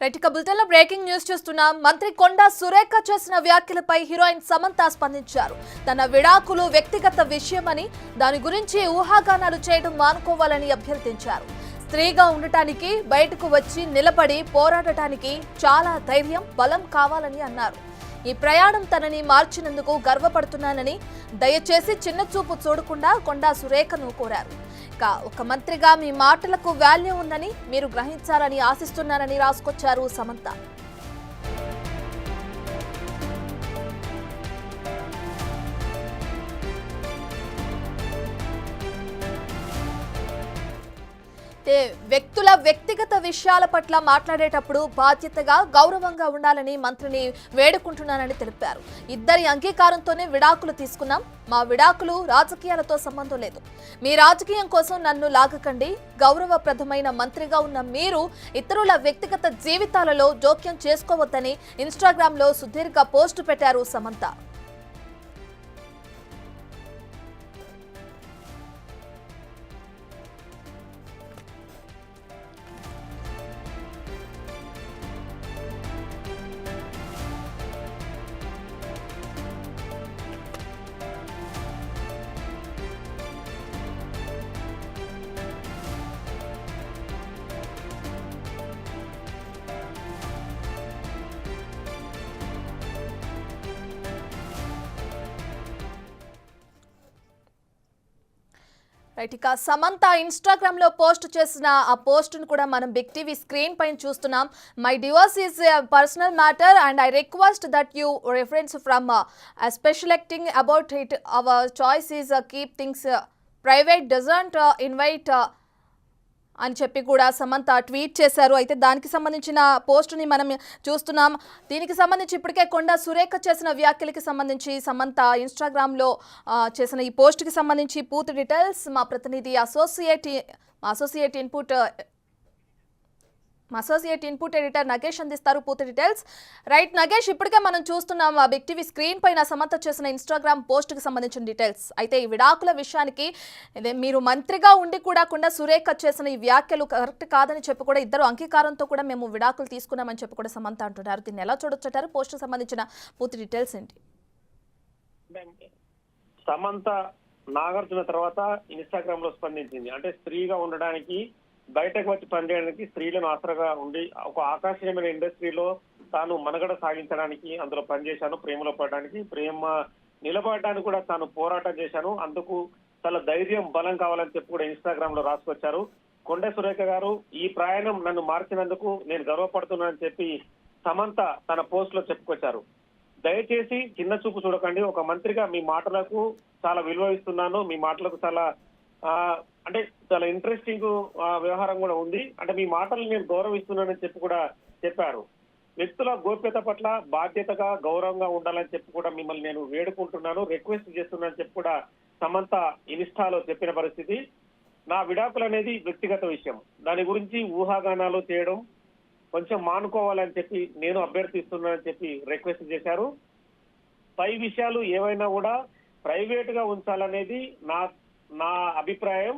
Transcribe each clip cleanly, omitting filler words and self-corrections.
Right ఇక బులెటిన్లో breaking news చూస్తున్నాం. మంత్రి కొండా సురేఖ చేసిన వ్యాఖ్యలపై హీరోయిన్ సమంత స్పందించారు. తన విడాకులు వ్యక్తిగత విషయమని, దాని గురించి ఊహాగానాలు చేయడం మానుకోవాలని అభ్యర్థించారు. స్త్రీగా ఉండటానికి, బయటకు వచ్చి నిలబడి పోరాడటానికి చాలా ధైర్యం, బలం కావాలని అన్నారు. ఈ ప్రయాణం తనని మార్చినందుకు గర్వపడుతున్నానని, దయచేసి చిన్న చూపు చూడకుండా కొండా సురేఖను కోరారు. ఒక మంత్రిగా మీ మాటలకు వాల్యూ ఉందని మీరు గ్రహించాలని ఆశిస్తున్నారని రాసుకొచ్చారు సమంత. వ్యక్తుల వ్యక్తిగత విషయాల పట్ల మాట్లాడేటప్పుడు బాధ్యతగా, గౌరవంగా ఉండాలని మంత్రిని వేడుకుంటున్నానని తెలిపారు. ఇద్దరి అంగీకారంతోనే విడాకులు తీసుకున్నాం. మా విడాకులు రాజకీయాలతో సంబంధం లేదు. మీ రాజకీయం కోసం నన్ను లాగకండి. గౌరవప్రదమైన మంత్రిగా ఉన్న మీరు ఇతరుల వ్యక్తిగత జీవితాలలో జోక్యం చేసుకోవద్దని ఇన్స్టాగ్రామ్లో సుదీర్ఘ పోస్టు పెట్టారు సమంత. రైట్ ఇక సమంత ఇన్స్టాగ్రామ్ లో పోస్ట్ చేసిన ఆ పోస్ట్ ను కూడా మనం బిగ్ టీవీ స్క్రీన్ పైన చూస్తున్నాం. My divorce is personal matter and I request that you reference from special acting about it. Our choice is keep things private, doesn't invite అని చెప్పి కూడా సమంత ట్వీట్ చేశారు. అయితే దానికి సంబంధించిన పోస్టుని మనం చూస్తున్నాం. దీనికి సంబంధించి ఇప్పటికే కొండా సురేఖ చేసిన వ్యాఖ్యలకి సంబంధించి సమంత ఇన్స్టాగ్రామ్లో చేసిన ఈ పోస్ట్కి సంబంధించి పూర్తి డీటెయిల్స్ మా ప్రతినిధి అసోసియేట్ ఇన్పుట్ ఎడిటర్ నగేష్ అందిస్తారు. పూర్తి డీటెయిల్స్. రైట్ నగేష్, ఇప్పటికే మనం చూస్తున్నాం బిగ్ టీవీ స్క్రీన్ పైన సమంత చేసిన ఇన్స్టాగ్రామ్ పోస్ట్కి సంబంధించిన డీటెయిల్స్. అయితే ఈ విడాకుల విషయానికి మీరు మంత్రిగా ఉండి కూడా కొండా సురేఖ చేసిన ఈ వ్యాఖ్యలు కరెక్ట్ కాదని చెప్పి కూడా ఇద్దరు అంగీకారంతో కూడా మేము విడాకులు తీసుకున్నామని చెప్పి కూడా సమంత అంటున్నారు. దీన్ని ఎలా చూడొచ్చారు? పోస్ట్కి సంబంధించిన పూర్తి డీటెయిల్స్ ఏంటి? సమంత నాగార్జున తర్వాత ఇన్స్టాగ్రామ్ లో స్పందించింది. అంటే స్త్రీగా ఉండడానికి, బయటకు వచ్చి పనిచేయడానికి, స్త్రీలను ఆసరగా ఉండి ఒక ఆకర్షణీయమైన ఇండస్ట్రీలో తాను మనుగడ సాగించడానికి, అందులో పనిచేశాను, ప్రేమలో పడడానికి, ప్రేమ నిలబడడానికి కూడా తాను పోరాటం చేశాను, అందుకు చాలా ధైర్యం, బలం కావాలని చెప్పి కూడా ఇన్స్టాగ్రామ్ లో రాసుకొచ్చారు. కొండా సురేఖ గారు ఈ ప్రయాణం నన్ను మార్చినందుకు నేను గర్వపడుతున్నానని చెప్పి సమంత తన పోస్ట్ లో చెప్పుకొచ్చారు. దయచేసి చిన్న చూపు చూడకండి. ఒక మంత్రిగా మీ మాటలకు చాలా విలువ ఇస్తున్నాను. మీ మాటలకు చాలా అంటే చాలా ఇంట్రెస్టింగ్ వ్యవహారం కూడా ఉంది. అంటే మీ మాటలు నేను గౌరవిస్తున్నానని చెప్పి కూడా చెప్పారు. వ్యక్తుల గోప్యత పట్ల బాధ్యతగా, గౌరవంగా ఉండాలని చెప్పి కూడా మిమ్మల్ని నేను వేడుకుంటున్నాను, రిక్వెస్ట్ చేస్తున్నానని చెప్పి కూడా సమంత ఇన్స్టాలో చెప్పిన పరిస్థితి. నా విడాకులు అనేది వ్యక్తిగత విషయం. దాని గురించి ఊహాగానాలు చేయడం కొంచెం మానుకోవాలని చెప్పి నేను అభ్యర్థిస్తున్నానని చెప్పి రిక్వెస్ట్ చేశారు. పై విషయాలు ఏవైనా కూడా ప్రైవేట్ గా ఉంచాలనేది నా అభిప్రాయం.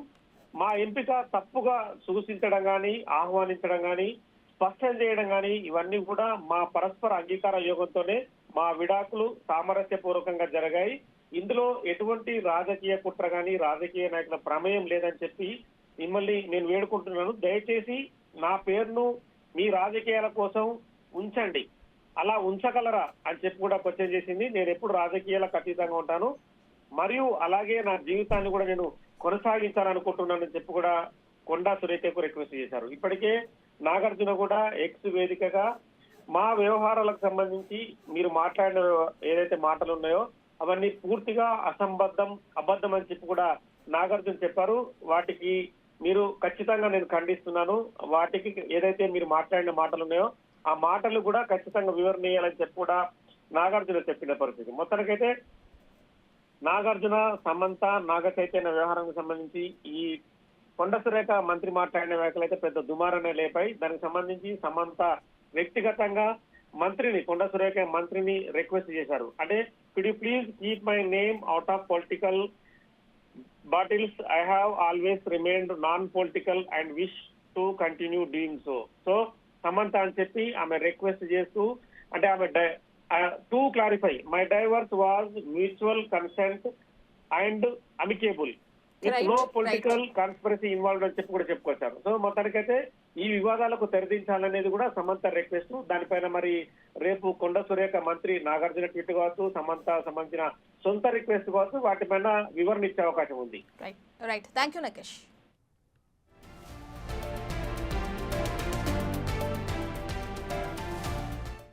మా ఎంపిక తప్పుగా సూచించడం కానీ, ఆహ్వానించడం కానీ, స్పష్టం చేయడం కానీ ఇవన్నీ కూడా మా పరస్పర అంగీకార యోగంతోనే మా విడాకులు సామరస్యపూర్వకంగా జరిగాయి. ఇందులో ఎటువంటి రాజకీయ కుట్ర కానీ, రాజకీయ నాయకుల ప్రమేయం లేదని చెప్పి మిమ్మల్ని నేను వేడుకుంటున్నాను. దయచేసి నా పేరును మీ రాజకీయాల కోసం ఉంచండి, అలా ఉంచగలరా అని చెప్పి కూడా క్వశ్చన్ చేసింది. నేను ఎప్పుడు రాజకీయాలకు అతీతంగా ఉంటాను, మరియు అలాగే నా జీవితాన్ని కూడా నేను కొనసాగించాలనుకుంటున్నానని చెప్పి కూడా కొండా సురేఖకు రిక్వెస్ట్ చేశారు. ఇప్పటికే నాగార్జున కూడా ఎక్స్ వేదికగా మా వ్యవహారాలకు సంబంధించి మీరు మాట్లాడిన ఏదైతే మాటలు ఉన్నాయో అవన్నీ పూర్తిగా అబద్ధం అని చెప్పి కూడా నాగార్జున చెప్పారు. వాటికి మీరు ఖచ్చితంగా నేను ఖండిస్తున్నాను. వాటికి ఏదైతే మీరు మాట్లాడిన మాటలు ఉన్నాయో ఆ మాటలు కూడా ఖచ్చితంగా వివరణ ఇవ్వాలని చెప్పి కూడా నాగార్జున చెప్పిన పరిస్థితి. మొత్తానికైతే నాగార్జున, సమంత, నాగ చైతన్య వ్యవహారానికి సంబంధించి ఈ కొండా సురేఖ మంత్రి మాట్లాడిన వ్యాఖ్యలు అయితే పెద్ద దుమారనే లేపాయి. దానికి సంబంధించి సమంత వ్యక్తిగతంగా కొండా సురేఖ మంత్రిని రిక్వెస్ట్ చేశారు. అంటే could you please keep my name out of political bottles. I have always remained non-political and wish to continue doing so. So Samantha అని చెప్పి ఆమె రిక్వెస్ట్ చేస్తూ, అంటే ఆమె to clarify my divorce was mutual consent and amicable with Right, no right. Political conspiracy involved అని చెప్పి కూడా చెప్పుకొచ్చారు. సో మొత్తానికైతే ఈ వివాదాలకు తెరదించాలనేది కూడా సమంత రిక్వెస్ట్. దానిపైన మరి రేపు కొండ సురేఖ మంత్రి నాగార్జున ట్వీట్ కావచ్చు, సమంత సంబంధించిన సొంత రిక్వెస్ట్ కావచ్చు, వాటిపైన వివరణ ఇచ్చే అవకాశం ఉంది. Right right thank you నకేష్.